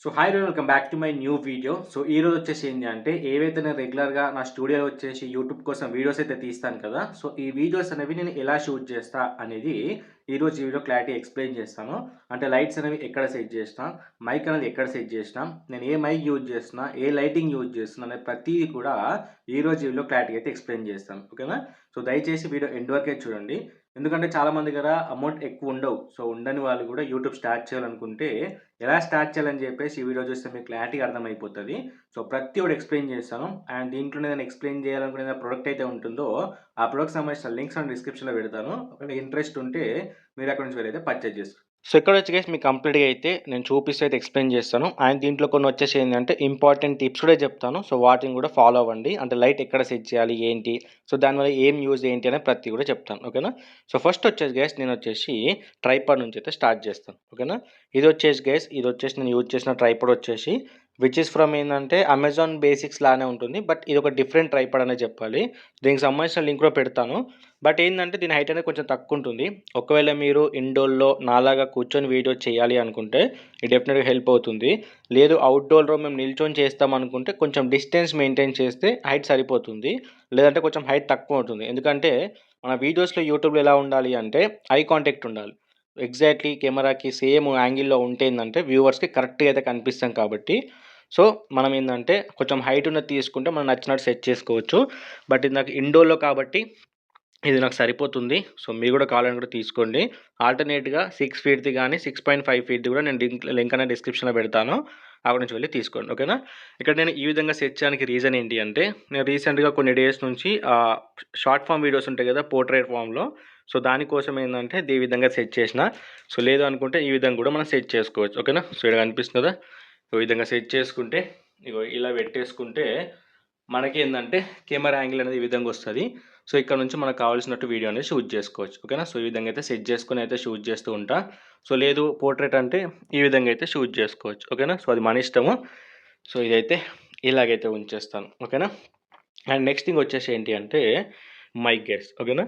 So hi welcome back to my new video. So ఈరోజు వచ్చేసి ఏంటి అంటే ఏవైతే నేను రెగ్యులర్‌గా నా స్టూడియోలో వచ్చేసి యూట్యూబ్ కోసం వీడియోస్ అయితే తీస్తాను కదా! సో ఈ వీడియోస్ అనేవి నేను ఎలా షూట్ చేస్తా అనేది ఈరోజు ఈ వీడియో క్లారిటీ ఎక్స్‌ప్లెయిన్ చేస్తాను. అంటే లైట్స్ అనేవి ఎక్కడ సెట్ చేసినా, మైక్ అనేది ఎక్కడ సెట్ చేసినా, నేను ఏ మైక్ యూజ్ చేస్తున్నా, ఏ లైటింగ్ యూజ్ చేస్తున్నా అనే ప్రతీది కూడా ఈరోజు ఈ వీడియోలో క్లారిటీగా అయితే ఎక్స్‌ప్లెయిన్ చేస్తాను. ఓకేనా? సో దయచేసి వీడియో ఎండ్ వరకే చూడండి. ఎందుకంటే చాలామంది దగ్గర అమౌంట్ ఎక్కువ ఉండవు. సో ఉండని వాళ్ళు కూడా యూట్యూబ్ స్టార్ట్ చేయాలనుకుంటే ఎలా స్టార్ట్ చేయాలని చెప్పేసి ఈ వీడియో చూస్తే మీకు క్లారిటీగా అర్థమైపోతది. సో ప్రతి ఒక్కటి ఎక్స్‌ప్లెయిన్ చేస్తాను. అండ్ దీంట్లోనే నేను ఎక్స్‌ప్లెయిన్ చేయాలనుకునే ఏదైనా ప్రొడక్ట్ అయితే ఉంటుందో, ఆ ప్రొడక్ట్‌కి సంబంధించిన లింక్స్ అన్ని డిస్క్రిప్షన్‌లో పెడతాను. ఒకవేళ ఇంట్రెస్ట్ ఉంటే మీరు అక్కడి నుంచి వెళ్ళైతే పర్చేజ్ చేసుకోండి. సో ఇక్కడొచ్చి గైస్ మీకు కంప్లీట్‌గా అయితే నేను చూపిస్తూ అయితే ఎక్స్‌ప్లెయిన్ చేస్తాను. అండ్ దీంట్లో కొన్ని వచ్చేసి ఏంటంటే ఇంపార్టెంట్ టిప్స్ కూడా చెప్తాను. సో వాటిని కూడా ఫాలో అవ్వండి. అంటే లైట్ ఎక్కడ సెట్ చేయాలి? ఏంటి? సో దానివల్ల ఏం యూజ్ ఏంటి? అనేది ప్రతి కూడా చెప్తాను. ఓకేనా? సో ఫస్ట్ వచ్చేసి గైస్ నేనొచ్చేసి ట్రైపాడ్ నుంచి అయితే స్టార్ట్ చేస్తాను. ఓకేనా? ఇదొచ్చేసి గైస్ ఇదొచ్చేసి నేను యూజ్ చేసిన ట్రైపాడ్ వచ్చేసి విచ్ ఈస్ ఫ్రమ్ ఏందంటే అమెజాన్ బేసిక్స్ లానే ఉంటుంది. బట్ ఇదొక డిఫరెంట్ ట్రైపాడ్ అనే చెప్పాలి. దీనికి సంబంధించిన లింక్ కూడా పెడతాను. బట్ ఏందంటే దీని హైట్ అనేది కొంచెం తక్కువుంటుంది. ఒకవేళ మీరు ఇండోర్‌లో నాలాగా కూర్చొని వీడియో చేయాలి అనుకుంటే ఇది డెఫినిట్‌గా హెల్ప్ అవుతుంది. లేదు అవుట్‌డోర్‌లో మేము నిల్చొని చేస్తామనుకుంటే కొంచెం డిస్టెన్స్ మెయింటైన్ చేస్తే హైట్ సరిపోతుంది. లేదంటే కొంచెం హైట్ తక్కువ ఉంటుంది. ఎందుకంటే మన వీడియోస్‌లో యూట్యూబ్‌లో ఎలా ఉండాలి అంటే ఐ కాంటాక్ట్ ఉండాలి. ఎగ్జాక్ట్‌లీ కెమెరాకి సేమ్ యాంగిల్‌లో ఉంటే ఏందంటే వ్యూవర్స్‌కి కరెక్ట్‌గా అయితే కనిపిస్తాం కాబట్టి సో మనం ఏందంటే కొంచెం హైట్ ఉన్నది తీసుకుంటే మనం నచ్చినట్టు సెట్ చేసుకోవచ్చు. బట్ ఇది నాకు ఇండోర్‌లో కాబట్టి ఇది నాకు సరిపోతుంది. సో మీరు కూడా కావాలని కూడా తీసుకోండి. ఆల్టర్‌నేట్‌గా 6 ఫీట్‌ది గానీ, 6.5 ఫీట్‌ది కూడా నేను లింక్ అనేది డిస్క్రిప్షన్‌లో పెడతాను. అక్కడి నుంచి వెళ్లి తీసుకోండి. ఓకేనా? ఇక్కడ నేను ఈ విధంగా సెట్ చేయడానికి రీజన్ ఏంటి అంటే, నేను రీసెంట్‌గా కొన్ని డేస్ నుంచి షార్ట్ ఫార్మ్ వీడియోస్ ఉంటాయి కదా! పోర్ట్రేట్ ఫార్మ్‌లో. సో దానికోసం ఏందంటే ఈ విధంగా సెట్ చేసిన. సో లేదు అనుకుంటే ఈ విధంగా కూడా మనం సెట్ చేసుకోవచ్చు. ఓకేనా? సో ఇక్కడ కనిపిస్తుంది కదా! ఈ విధంగా సెట్ చేసుకుంటే ఇగో ఇలా పెట్టేసుకుంటే మనకేందంటే కెమెరా యాంగిల్ అనేది ఈ విధంగా వస్తది. సో ఇక్కడ నుంచి మనకు కావాల్సినట్టు వీడియో అనేది షూట్ చేసుకోవచ్చు. ఓకేనా? సో ఈ విధంగా అయితే సెట్ చేసుకొని అయితే షూట్ చేస్తూ ఉంటా. సో లేదు పోర్ట్రేట్ అంటే ఈ విధంగా అయితే షూట్ చేసుకోవచ్చు. ఓకేనా? సో అది మన ఇష్టము. సో ఇదైతే ఇలాగైతే ఉంచేస్తాను. ఓకేనా? అండ్ నెక్స్ట్ థింగ్ వచ్చేసి ఏంటి అంటే మైక్ గైస్. ఓకేనా?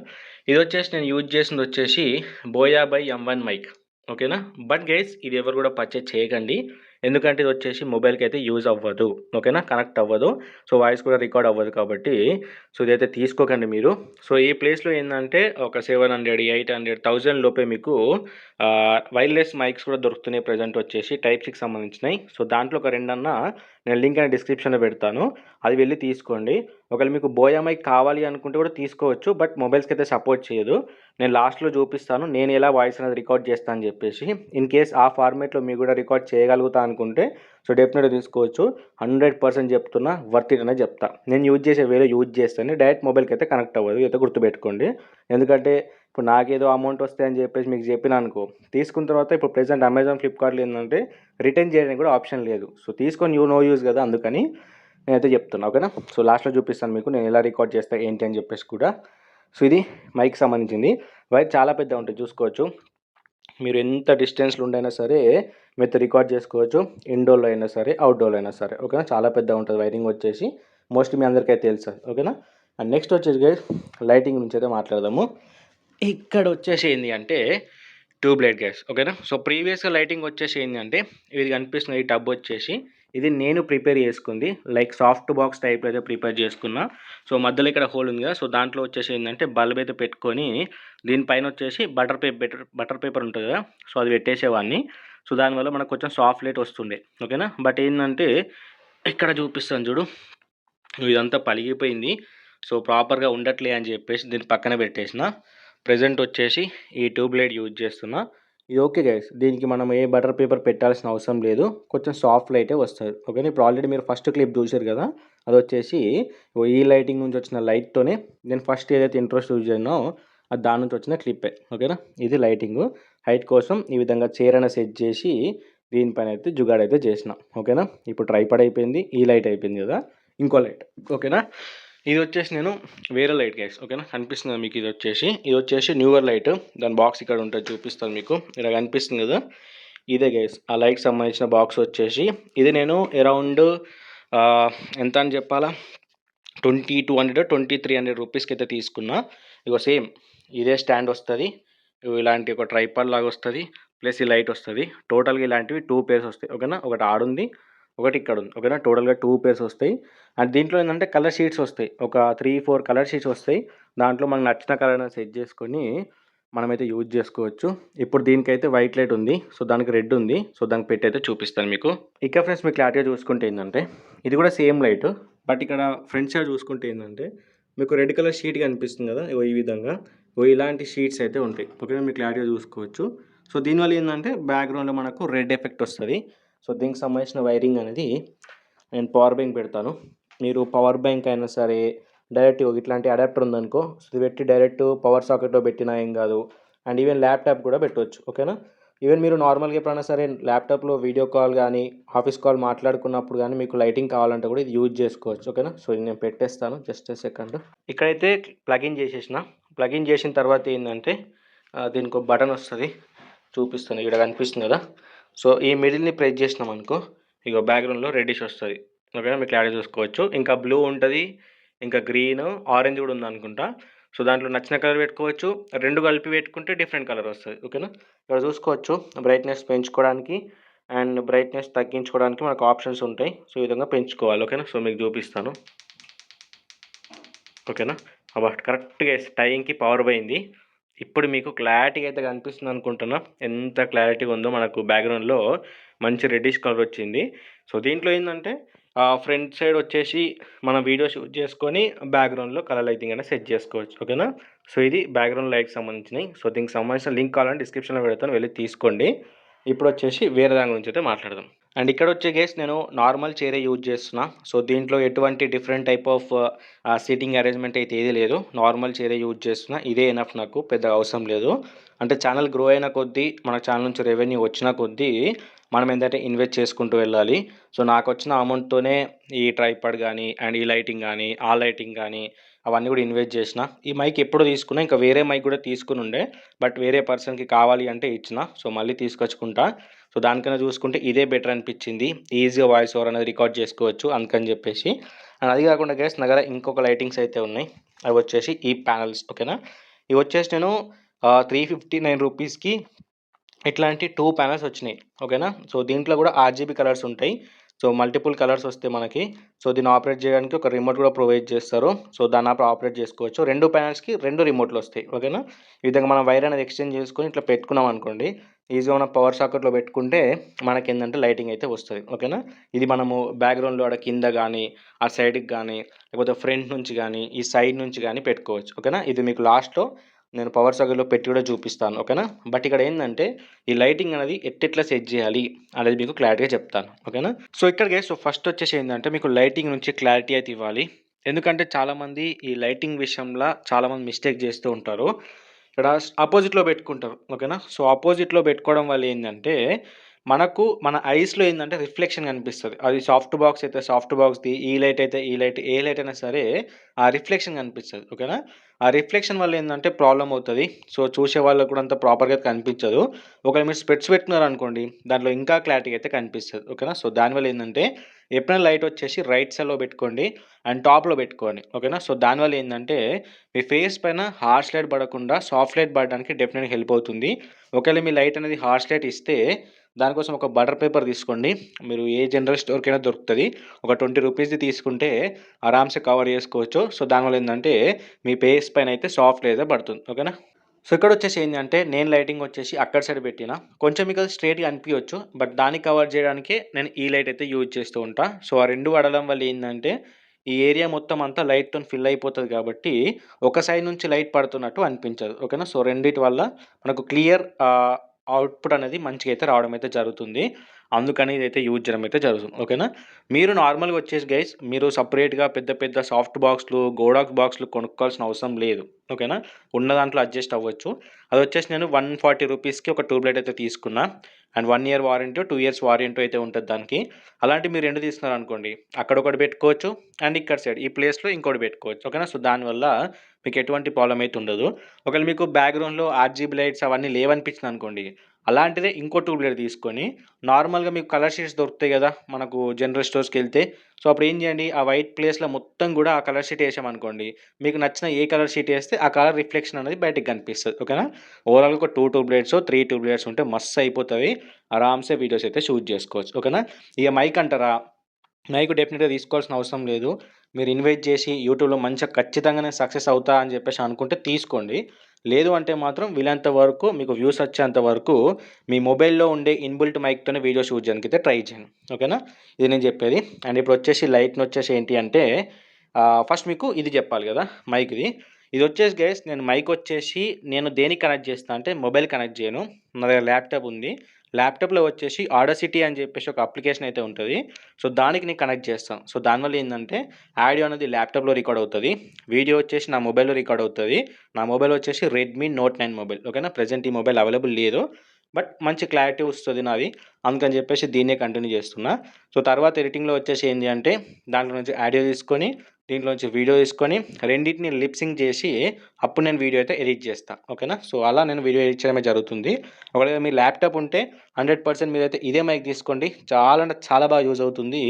ఇదొచ్చేసి నేను యూజ్ చేసిందొచ్చేసి బోయా బై M1 మైక్. ఓకేనా? బట్ గైస్ ఇది ఎవరు కూడా పర్చేజ్ చేయకండి. ఎందుకంటే ఇదొచ్చేసి మొబైల్‌కి అయితే యూజ్ అవ్వదు. ఓకేనా? కనెక్ట్ అవ్వదు. సో వాయిస్ కూడా రికార్డ్ అవ్వదు కాబట్టి సో ఇదైతే తీసుకోకండి మీరు. సో ఈ ప్లేస్‌లో ఏందంటే ఒక 700, 800, 1000 లోపే మీకు వైర్‌లెస్ మైక్స్ కూడా దొరుకుతున్నాయి ప్రెజెంట్ వచ్చేసి టైప్ సికి సంబంధించినయి. సో దాంట్లో ఒక రెండన్నా నేను లింక్ అనేది డిస్క్రిప్షన్‌లో పెడతాను. అది వెళ్లి తీసుకోండి. ఒకవేళ మీకు బోయా మైక్ కావాలి అనుకుంటే కూడా తీసుకోవచ్చు. బట్ మొబైల్స్‌కి అయితే సపోర్ట్ చేయదు. నేను లాస్ట్‌లో చూపిస్తాను. నేను ఎలా వాయిస్ అనేది రికార్డ్ చేస్తా అని చెప్పేసి. ఇన్ కేస్ ఆ ఫార్మాట్‌లో మీరు కూడా రికార్డ్ చేయగలుగుతా అనుకుంటే సో డెఫినెట్‌గా తీసుకోవచ్చు. 100% చెప్తున్నా వర్త్ ఇట్ అనే చెప్తా. నేను యూజ్ చేసే వేలో యూజ్ చేస్తాను. డైరెక్ట్ మొబైల్‌కి అయితే కనెక్ట్ అవ్వదు. ఇదైతే గుర్తుపెట్టుకోండి. ఎందుకంటే ఇప్పుడు నాకేదో అమౌంట్ వస్తాయని చెప్పేసి మీకు చెప్పినా అనుకో, తీసుకున్న తర్వాత ఇప్పుడు ప్రెజెంట్ అమెజాన్, ఫ్లిప్‌కార్ట్‌లో ఏందంటే రిటర్న్ చేయడానికి కూడా ఆప్షన్ లేదు. సో తీసుకొని నో యూజ్ కదా! అందుకని నేనైతే చెప్తున్నా. ఓకేనా? సో లాస్ట్‌లో చూపిస్తాను మీకు నేను ఎలా రికార్డ్ చేస్తా ఏంటి అని చెప్పేసి కూడా. సో ఇది మైక్‌కి సంబంధించింది. వైర్ చాలా పెద్దగా ఉంటుంది చూసుకోవచ్చు. మీరు ఎంత డిస్టెన్స్‌లో ఉండైనా సరే మీరైతే రికార్డ్ చేసుకోవచ్చు. ఇండోర్‌లో అయినా సరే, అవుట్‌డోర్‌లో అయినా సరే. ఓకేనా? చాలా పెద్దగా ఉంటది వైరింగ్ వచ్చేసి. మోస్ట్‌లీ మీ అందరికైతే తెలుసు. ఓకేనా? అండ్ నెక్స్ట్ వచ్చేసి గైస్ లైటింగ్ గురించి అయితే మాట్లాడదాము. ఇక్కడ వచ్చేసి ఏంది అంటే ట్యూబ్ లైట్ గైస్. ఓకేనా? సో ప్రీవియస్‌గా లైటింగ్ వచ్చేసి ఏంది అంటే ఇది కనిపిస్తుంది ఈ టబ్ వచ్చేసి ఇది నేను ప్రిపేర్ చేసుకుంది. లైక్ సాఫ్ట్ బాక్స్ టైప్‌లో అయితే ప్రిపేర్ చేసుకున్నా. సో మధ్యలో ఇక్కడ హోల్ ఉంది కదా! సో దాంట్లో వచ్చేసి ఏందంటే బల్బ్ అయితే పెట్టుకొని దీనిపైన వచ్చేసి బటర్ పేపర్ ఉంటది కదా! సో అది పెట్టేసేవాడిని. సో దానివల్ల మనకు కొంచెం సాఫ్ట్ లైట్ వస్తుండే. ఓకేనా? బట్ ఏందంటే ఇక్కడ చూపిస్తాను చూడు. ఇదంతా పలిగిపోయింది. సో ప్రాపర్‌గా ఉండట్లే అని చెప్పేసి దీన్ని పక్కన పెట్టేసిన. ప్రెజెంట్ వచ్చేసి ఈ ట్యూబ్ లైట్ యూజ్ చేస్తున్నా. ఇది ఓకే గైస్. దీనికి మనం ఏ బటర్ పేపర్ పెట్టాల్సిన అవసరం లేదు. కొంచెం సాఫ్ట్ లైటే వస్తది. ఓకేనా? ఇప్పుడు ఆల్రెడీ మీరు ఫస్ట్ క్లిప్ చూసారు కదా! అదొచ్చేసి ఈ లైటింగ్ నుంచి వచ్చిన లైట్‌తోనే నేను ఫస్ట్ ఏదైతే ఇంట్రొడ్యూస్ చేశానో అది దాని నుంచి వచ్చిన క్లిప్పే. ఓకేనా? ఇది లైటింగు. హైట్ కోసం ఈ విధంగా చైర్ అనేది సెట్ చేసి దీనిపైన అయితే జుగాడైతే చేసిన. ఓకేనా? ఇప్పుడు ట్రైపాడ్ అయిపోయింది. ఈ లైట్ అయిపోయింది కదా! ఇంకో లైట్. ఓకేనా? ఇది వచ్చేసి నేను వేరే లైట్ గైస్. ఓకేనా? కనిపిస్తుందా మీకు ఇది వచ్చేసి న్యూవర్ లైట్. దాని బాక్స్ ఇక్కడ ఉంటది చూపిస్తాను మీకు. ఇలా కనిపిస్తుంది కదా! ఇదే గైస్. ఆ లైట్‌కి సంబంధించిన బాక్స్ వచ్చేసి ఇది నేను అరౌండ్ ఎంత అని చెప్పాలా? 2200, 2300 రూపీస్‌కి అయితే తీసుకున్నా. ఇగో సేమ్ ఇదే స్టాండ్ వస్తది. ఇగో ఇలాంటి ఒక ట్రైపాడ్ లాగా వస్తది. ప్లస్ ఈ లైట్ వస్తది. టోటల్‌గా ఇలాంటివి 2 పేర్స్ వస్తాయి. ఓకేనా. ఒకటి ఆడుంది. ఒకటి ఇక్కడుంది. ఓకేనా. టోటల్‌గా 2 పేర్స్ వస్తాయి. అండ్ దీంట్లో ఏందంటే కలర్ షీట్స్ వస్తాయి. ఒక 3, 4 కలర్ షీట్స్ వస్తాయి. దాంట్లో మనకు నచ్చిన కలర్‌ని సెట్ చేసుకొని మనమైతే యూజ్ చేసుకోవచ్చు. ఇప్పుడు దీనికైతే వైట్ లైట్ ఉంది. సో, దానికి రెడ్ ఉంది. సో, దానికి పెట్టయితే చూపిస్తాను మీకు. ఇక ఫ్రెండ్స్ మీకు క్లారిటీగా చూసుకుంటే ఏందంటే ఇది కూడా సేమ్ లైట్. బట్ ఇక్కడ ఫ్రంట్ సైడ్ చూసుకుంటే ఏందంటే మీకు రెడ్ కలర్ షీట్ కనిపిస్తుంది కదా! ఇగో ఈ విధంగా. ఇగో ఇలాంటి షీట్స్ అయితే ఉంటాయి. ఓకేనా. మీరు క్లారిటీగా చూసుకోవచ్చు. సో, దీనివల్ల ఏందంటే బ్యాక్‌గ్రౌండ్‌లో మనకు రెడ్ ఎఫెక్ట్ వస్తది. సో, దీనికి సంబంధించిన వైరింగ్ అనేది నేను పవర్ బ్యాంక్ పెడతాను. మీరు పవర్ బ్యాంక్ అయినా సరే, డైరెక్ట్ ఇట్లాంటి అడాప్టర్ ఉందనుకో, ఇది పెట్టి డైరెక్ట్ పవర్ సాకెట్‌లో పెట్టినా ఏం కాదు. అండ్ ఈవెన్ ల్యాప్‌టాప్ కూడా పెట్టొచ్చు. ఓకేనా. ఈవెన్ మీరు నార్మల్‌గా ఎప్పుడైనా సరే ల్యాప్‌టాప్‌లో వీడియో కాల్ గానీ, ఆఫీస్ కాల్ మాట్లాడుకున్నప్పుడు గానీ మీకు లైటింగ్ కావాలంటే కూడా ఇది యూజ్ చేసుకోవచ్చు. ఓకేనా. సో, ఇది నేను పెట్టేస్తాను. Just a second. ఇక్కడైతే ప్లగిన్ చేసేసిన. ప్లగిన్ చేసిన తర్వాత ఏందంటే దీనికో బటన్ వస్తది. చూపిస్తాను. ఇక్కడ కనిపిస్తుంది కదా! సో, ఈ మిడిల్‌ని ప్రెస్ చేసినామనుకో, ఇగో బ్యాక్‌గ్రౌండ్‌లో రెడ్డిష్ వస్తది. ఓకేనా. మీరు క్లారిటీగా చూసుకోవచ్చు. ఇంకా బ్లూ ఉంటది. ఇంకా గ్రీన్, ఆరెంజ్ కూడా ఉందనుకుంటా. సో, దాంట్లో నచ్చిన కలర్ పెట్టుకోవచ్చు. 2 కలిపి పెట్టుకుంటే డిఫరెంట్ కలర్ వస్తది. ఓకేనా. ఇక్కడ చూసుకోవచ్చు బ్రైట్‌నెస్ పెంచుకోవడానికి అండ్ బ్రైట్‌నెస్ తగ్గించుకోవడానికి మనకు ఆప్షన్స్ ఉంటాయి. సో, ఈ విధంగా పెంచుకోవాలి. ఓకేనా. సో, మీకు చూపిస్తాను. ఓకేనా. అబ్బా! కరెక్ట్‌గా టైంకి పవర్ పోయింది. ఇప్పుడు మీకు క్లారిటీగా అయితే కనిపిస్తుంది అనుకుంటున్నా. ఎంత క్లారిటీగా ఉందో మనకు బ్యాక్‌గ్రౌండ్‌లో మంచి రెడ్డిష్ కలర్ వచ్చింది. సో, దీంట్లో ఏందంటే ఫ్రంట్ సైడ్ వచ్చేసి మనం వీడియో షూట్ చేసుకొని బ్యాక్‌గ్రౌండ్‌లో కలర్ లైటింగ్ అనేది సెట్ చేసుకోవచ్చు. ఓకేనా. సో, ఇది బ్యాక్‌గ్రౌండ్ లైట్‌కి సంబంధించినయి. సో, దీనికి సంబంధించిన లింక్ కావాలంటే డిస్క్రిప్షన్‌లో పెడతాను. వెళ్లి తీసుకోండి. ఇప్పుడు వచ్చేసి వేరే దాని గురించి అయితే మాట్లాడదాం. అండ్ ఇక్కడ వచ్చే గైస్ నేను నార్మల్ చైరే యూజ్ చేస్తున్నా. సో, దీంట్లో ఎటువంటి different type of seating arrangement అయితే ఏది లేదు. నార్మల్ చైరే యూజ్ చేస్తున్నా. ఇదే ఎనఫ్ నాకు. పెద్దగా అవసరం లేదు. అంటే ఛానల్ గ్రో అయిన కొద్దీ, మన ఛానల్ నుంచి రెవెన్యూ వచ్చిన కొద్దీ మనం ఏందంటే ఇన్వెస్ట్ చేసుకుంటూ వెళ్ళాలి. సో, నాకొచ్చిన అమౌంట్‌తోనే ఈ ట్రైపాడ్ గానీ, అండ్ ఈ లైటింగ్ గానీ, ఆ లైటింగ్ గానీ, అవన్నీ కూడా ఇన్వెస్ట్ చేసిన. ఈ మైక్ ఎప్పుడో తీసుకున్నా. ఇంకా వేరే మైక్ కూడా తీసుకొనుండే. బట్ వేరే పర్సన్‌కి కావాలి అంటే ఇచ్చిన. సో, మళ్ళీ తీసుకొచ్చుకుంటా. సో, దానికన్నా చూసుకుంటే ఇదే బెటర్ అనిపించింది. ఈజీగా వాయిస్ ఓవర్ అనేది రికార్డ్ చేసుకోవచ్చు అందుకని చెప్పేసి. అండ్ అది కాకుండా గైస్ నా దగ్గర ఇంకొక లైటింగ్స్ అయితే ఉన్నాయి. అవి వచ్చేసి ఈ ప్యానెల్స్. ఓకేనా. ఇవి వచ్చేసి నేను 359 రూపీస్‌కి ఇట్లాంటి 2 ప్యానెల్స్ వచ్చినాయి. ఓకేనా. సో, దీంట్లో కూడా ఆర్‌జీబీ కలర్స్ ఉంటాయి. సో, మల్టిపుల్ కలర్స్ వస్తాయి మనకి. సో, దీన్ని ఆపరేట్ చేయడానికి ఒక రిమోట్ కూడా ప్రొవైడ్ చేస్తారు. సో, దాన్ని ఆపరేట్ చేసుకోవచ్చు. 2 ప్యానెల్స్‌కి 2 రిమోట్‌లు వస్తాయి. ఓకేనా. ఈ విధంగా మనం వైర్ అనేది ఎక్స్‌చేంజ్ చేసుకొని ఇట్లా పెట్టుకున్నాం అనుకోండి. ఈజీగా మనం పవర్ సాకెట్‌లో పెట్టుకుంటే మనకేందంటే లైటింగ్ అయితే వస్తది. ఓకేనా. ఇది మనము బ్యాక్‌గ్రౌండ్‌లో ఆడ కింద గానీ, ఆ సైడ్‌కి గానీ, లేకపోతే ఫ్రంట్ నుంచి గానీ, ఈ సైడ్ నుంచి గానీ పెట్టుకోవచ్చు. ఓకేనా. ఇది మీకు లాస్ట్‌లో నేను పవర్ సాకెట్‌లో పెట్టి కూడా చూపిస్తాను. ఓకేనా. బట్ ఇక్కడ ఏందంటే ఈ లైటింగ్ అనేది ఎట్టెట్లా సెట్ చేయాలి అనేది మీకు క్లారిటీగా చెప్తాను. ఓకేనా. సో, ఇక్కడ గైస్ ఫస్ట్ వచ్చేసి ఏందంటే మీకు లైటింగ్ నుంచి క్లారిటీ అయితే ఇవ్వాలి. ఎందుకంటే చాలామంది ఈ లైటింగ్ విషయంలో చాలామంది మిస్టేక్ చేస్తూ ఉంటారు. ఇక్కడ అపోజిట్‌లో పెట్టుకుంటారు. ఓకేనా. సో, అపోజిట్‌లో పెట్టుకోవడం వల్ల ఏందంటే మనకు మన ఐస్‌లో ఏందంటే రిఫ్లెక్షన్ కనిపిస్తది. అది సాఫ్ట్ బాక్స్ అయితే సాఫ్ట్ బాక్స్‌ది, ఈ లైట్ అయితే ఈ లైట్, ఏ లైట్ అయినా సరే ఆ రిఫ్లెక్షన్ కనిపిస్తది. ఓకేనా. ఆ రిఫ్లెక్షన్ వల్ల ఏందంటే ప్రాబ్లమ్ అవుతది. సో, చూసే వాళ్ళకి కూడా అంత ప్రాపర్‌గా కనిపించదు. ఒకవేళ మీరు స్పెట్స్ పెట్టుకున్నారనుకోండి, దాంట్లో ఇంకా క్లారిటీగా అయితే కనిపిస్తది. ఓకేనా. సో, దానివల్ల ఏందంటే ఎప్పుడైనా లైట్ వచ్చేసి రైట్ సైడ్‌లో పెట్టుకోండి అండ్ టాప్‌లో పెట్టుకోండి. ఓకేనా. సో, దానివల్ల ఏందంటే మీ ఫేస్ పైన హార్ష్ లైట్ పడకుండా సాఫ్ట్ లైట్ పడడానికి డెఫినెట్‌గా హెల్ప్ అవుతుంది. ఒకవేళ మీ లైట్ అనేది హార్ష్ లైట్ ఇస్తే దానికోసం ఒక బటర్ పేపర్ తీసుకోండి. మీరు ఏ జనరల్ స్టోర్‌కైనా దొరుకుతది. ఒక 20 రూపీస్‌ది తీసుకుంటే ఆరామ్‌సే కవర్ చేసుకోవచ్చు. సో, దానివల్ల ఏందంటే మీ ఫేస్ పైన అయితే సాఫ్ట్ అయితే పడుతుంది. ఓకేనా. సో, ఇక్కడొచ్చేసి ఏందంటే నేను లైటింగ్ వచ్చేసి అక్కడ సైడ్ పెట్టిన. కొంచెం మీకు అది స్ట్రెయిట్‌గా అనిపియొచ్చు. బట్ దాన్ని కవర్ చేయడానికే నేను ఈ లైట్ అయితే యూజ్ చేస్తూ ఉంటా. సో, ఆ 2 వాడడం వల్ల ఏందంటే ఈ ఏరియా మొత్తం అంతా లైట్‌తోని ఫిల్ అయిపోతది కాబట్టి ఒక సైడ్ నుంచి లైట్ పడుతున్నట్టు అనిపించదు. ఓకేనా. సో, రెండిటి వల్ల మనకు క్లియర్ అవుట్‌పుట్ అనేది మంచిగా అయితే రావడం అయితే జరుగుతుంది. అందుకని ఇదైతే యూజ్ చేయడం అయితే జరుగుతుంది. ఓకేనా. మీరు నార్మల్‌గా వచ్చేసి గైస్ మీరు సెపరేట్‌గా పెద్ద పెద్ద సాఫ్ట్ బాక్స్‌లు, గోడాక్ బాక్స్‌లు కొనుక్కోవాల్సిన అవసరం లేదు. ఓకేనా. ఉన్న దాంట్లో అడ్జస్ట్ అవ్వచ్చు. అదొచ్చేసి నేను 140 రూపీస్‌కి ఒక ట్యూబ్ లైట్ అయితే తీసుకున్నా. And 1 year warranty, 2 years warranty అయితే ఉంటది దానికి. అలాంటివి మీరు 2 తీసుకున్నారనుకోండి, అక్కడ ఒకటి పెట్టుకోవచ్చు అండ్ ఇక్కడ సైడ్ ఈ ప్లేస్‌లో ఇంకోటి పెట్టుకోవచ్చు. ఓకేనా. సో, దానివల్ల మీకు ఎటువంటి ప్రాబ్లమ్ అయితే ఉండదు. ఒకవేళ మీకు బ్యాక్‌గ్రౌండ్‌లో ఆర్‌జీబీ లైట్స్ అవన్నీ లేవనిపించిందనుకోండి, అలాంటిదే ఇంకో ట్యూబ్ లైట్ తీసుకొని నార్మల్‌గా మీకు కలర్ షీట్స్ దొరుకుతాయి గదా! మనకు జనరల్ స్టోర్స్‌కెళ్తే. సో, అప్పుడు ఏం చేయండి, ఆ వైట్ ప్లేస్‌లో మొత్తం గూడా ఆ కలర్ షీట్ ఏసామనుకోండి, మీకు నచ్చిన ఏ కలర్ షీట్ ఏస్తే ఆ కలర్ రిఫ్లెక్షన్ అనేది బయటికి కనిపిస్తది. ఓకేనా? ఓవరాల్‌గా ఒక 2 ట్యూబ్ లైట్సో, 3 ట్యూబ్ లైట్స్ ఉంటే మస్తయిపోతది. ఆరామ్సే వీడియోస్ అయితే షూట్ జేసుకోవచ్చు. ఓకేనా? ఇక మైక్ అంటారా? మైక్ డెఫినిట్‌గా తీసుకోవాల్సిన అవసరం లేదు. మీరు ఇన్వైట్ చేసి యూట్యూబ్‌లో మంచిగా ఖచ్చితంగా సక్సెస్ అవుతా అని చెప్పేసి అనుకుంటే తీసుకోండి. లేదు అంటే మాత్రం వీలైనంత వరకు మీకు వ్యూస్ వచ్చేంత వరకు మీ మొబైల్‌లో ఉండే ఇన్‌బిల్ట్ మైక్‌తోనే వీడియో షూట్ చేయడానికైతే ట్రై చేయండి. ఓకేనా? ఇది నేను చెప్పేది. అండ్ ఇప్పుడొచ్చేసి లైట్‌నొచ్చేసి ఏంటి అంటే ఫస్ట్ మీకు ఇది చెప్పాలి గదా! మైక్‌ది. ఇదొచ్చేసి గైస్ నేను మైకొచ్చేసి నేను దేనికి కనెక్ట్ చేస్తా అంటే మొబైల్ కనెక్ట్ చేయను. నా దగ్గర ల్యాప్‌టాప్ ఉంది. ల్యాప్‌టాప్‌లో వచ్చేసి ఆడాసిటీ అని చెప్పేసి ఒక అప్లికేషన్ అయితే ఉంటది. సో, దానికి నేను కనెక్ట్ చేస్తాను. సో, దానివల్ల ఏందంటే ఆడియో అనేది ల్యాప్‌టాప్‌లో రికార్డ్ అవుతది. వీడియో వచ్చేసి నా మొబైల్‌లో రికార్డ్ అవుతది. నా మొబైల్ వచ్చేసి రెడ్మీ నోట్ 9 మొబైల్. ఓకేనా? ప్రెజెంట్ ఈ మొబైల్ అవైలబుల్ లేదు. బట్ మంచి క్లారిటీ వస్తది నాది. అందుకని చెప్పేసి దీన్నే కంటిన్యూ చేస్తున్నా. సో, తర్వాత ఎడిటింగ్‌లో వచ్చేసి ఏంది అంటే దాంట్లో నుంచి ఆడియో తీసుకొని, దీంట్లో నుంచి వీడియో తీసుకొని రెండిటిని లిప్ సింక్ చేసి అప్పుడు నేను వీడియో అయితే ఎడిట్ చేస్తా. ఓకేనా? సో, అలా నేను వీడియో ఎడిట్ చేయడమే జరుగుతుంది. ఒకవేళ మీ ల్యాప్‌టాప్ ఉంటే 100% మీరైతే ఇదే మైక్ తీసుకోండి. చాలా అంటే చాలా బాగా యూజ్ అవుతుంది.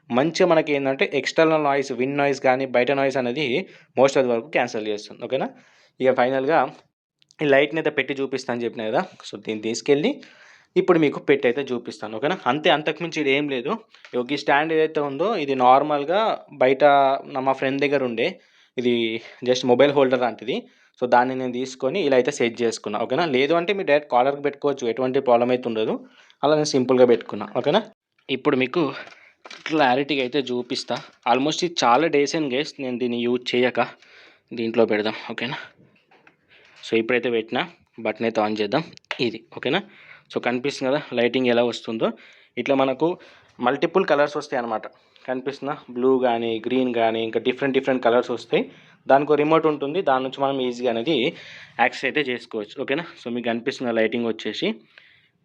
మంచిగా మనకేందంటే ఎక్స్‌టర్నల్ నాయిస్, విండ్ నాయిస్ గానీ, బయట నాయిస్ అనేది మోస్ట్ ఆఫ్ ది వరకు క్యాన్సెల్ చేస్తుంది. ఓకేనా? ఇక ఫైనల్‌గా ఈ లైట్‌నయితే పెట్టి చూపిస్తా అని చెప్పినా గదా! సో, దీన్ని తీసుకెళ్ళి ఇప్పుడు మీకు పెట్టయితే చూపిస్తాను. ఓకేనా? అంతే, అంతకు మించి ఇదేం లేదు. ఈ స్టాండ్ ఏదైతే ఉందో ఇది నార్మల్‌గా బయట మా ఫ్రెండ్ దగ్గర ఉండే. ఇది జస్ట్ మొబైల్ హోల్డర్ లాంటిది. సో, దాన్ని నేను తీసుకొని ఇలా అయితే సెట్ చేసుకున్నా. ఓకేనా? లేదు అంటే మీరు డైరెక్ట్ కాలర్‌కి పెట్టుకోవచ్చు. ఎటువంటి ప్రాబ్లమ్ అయితే ఉండదు. అలా నేను సింపుల్‌గా పెట్టుకున్నా. ఓకేనా? ఇప్పుడు మీకు క్లారిటీగా అయితే చూపిస్తా. ఆల్మోస్ట్ ఇది చాలా డేస్ అయింది గైస్ నేను దీన్ని యూజ్ చేయక. దీంట్లో పెడదాం. ఓకేనా? సో, ఇప్పుడైతే పెట్టినా. బటన్ అయితే ఆన్ చేద్దాం. ఇది. ఓకేనా? సో, కనిపిస్తుంది కదా లైటింగ్ ఎలా వస్తుందో. ఇట్లా మనకు మల్టిపుల్ కలర్స్ వస్తాయన్నమాట. కనిపిస్తుందా? బ్లూ గానీ, గ్రీన్ గానీ ఇంకా డిఫరెంట్ డిఫరెంట్ కలర్స్ వస్తాయి. దానికో రిమోట్ ఉంటుంది. దాని నుంచి మనం ఈజీగా అనేది యాక్సెస్ అయితే చేసుకోవచ్చు. ఓకేనా? సో, మీకు కనిపిస్తున్న లైటింగ్ వచ్చేసి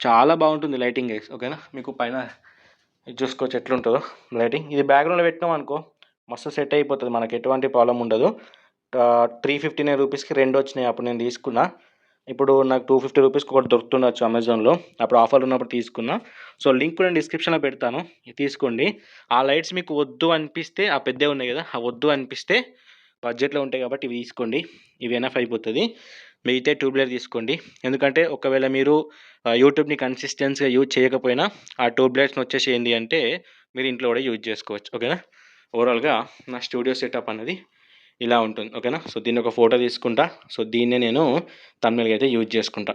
చాలా బాగుంటుంది లైటింగ్ గైస్. ఓకేనా? మీకు పైన ఇది చూసుకోవచ్చు ఎట్లుంటుందో లైటింగ్. ఇది బ్యాక్‌గ్రౌండ్‌లో పెట్టినామనుకో మస్తు సెట్ అయిపోతది. మనకు ఎటువంటి ప్రాబ్లమ్ ఉండదు. 359 రూపీస్‌కి 2 వచ్చినాయి అప్పుడు నేను తీసుకున్నా. ఇప్పుడు నాకు 250 రూపీస్‌కి ఒకటి దొరుకుతుండొచ్చు అమెజాన్‌లో. అప్పుడు ఆఫర్ ఉన్నప్పుడు తీసుకున్నా. సో, లింక్ కూడా నేను డిస్క్రిప్షన్‌లో పెడతాను. తీసుకోండి. ఆ లైట్స్ మీకు వద్దు అనిపిస్తే ఆ పెద్దవి ఉన్నాయి కదా! ఆ వద్దు అనిపిస్తే బడ్జెట్‌లో ఉంటాయి కాబట్టి ఇవి తీసుకోండి. ఇవి ఎనఫ్ అయిపోతది. మిగతాయి ట్యూబ్ లైట్ తీసుకోండి. ఎందుకంటే ఒకవేళ మీరు యూట్యూబ్‌ని కన్సిస్టెన్సీగా యూజ్ చేయకపోయినా ఆ ట్యూబ్ లైట్స్‌ని వచ్చేసి ఏంది అంటే మీరు ఇంట్లో కూడా యూజ్ చేసుకోవచ్చు. ఓకేనా? ఓవరాల్‌గా నా స్టూడియో సెటప్ అనేది ఇలా ఉంటుంది. ఓకేనా? సో, దీన్ని ఒక ఫోటో తీసుకుంటా. సో, దీన్నే నేను థంబ్‌నెయిల్‌గా అయితే యూజ్ చేసుకుంటా.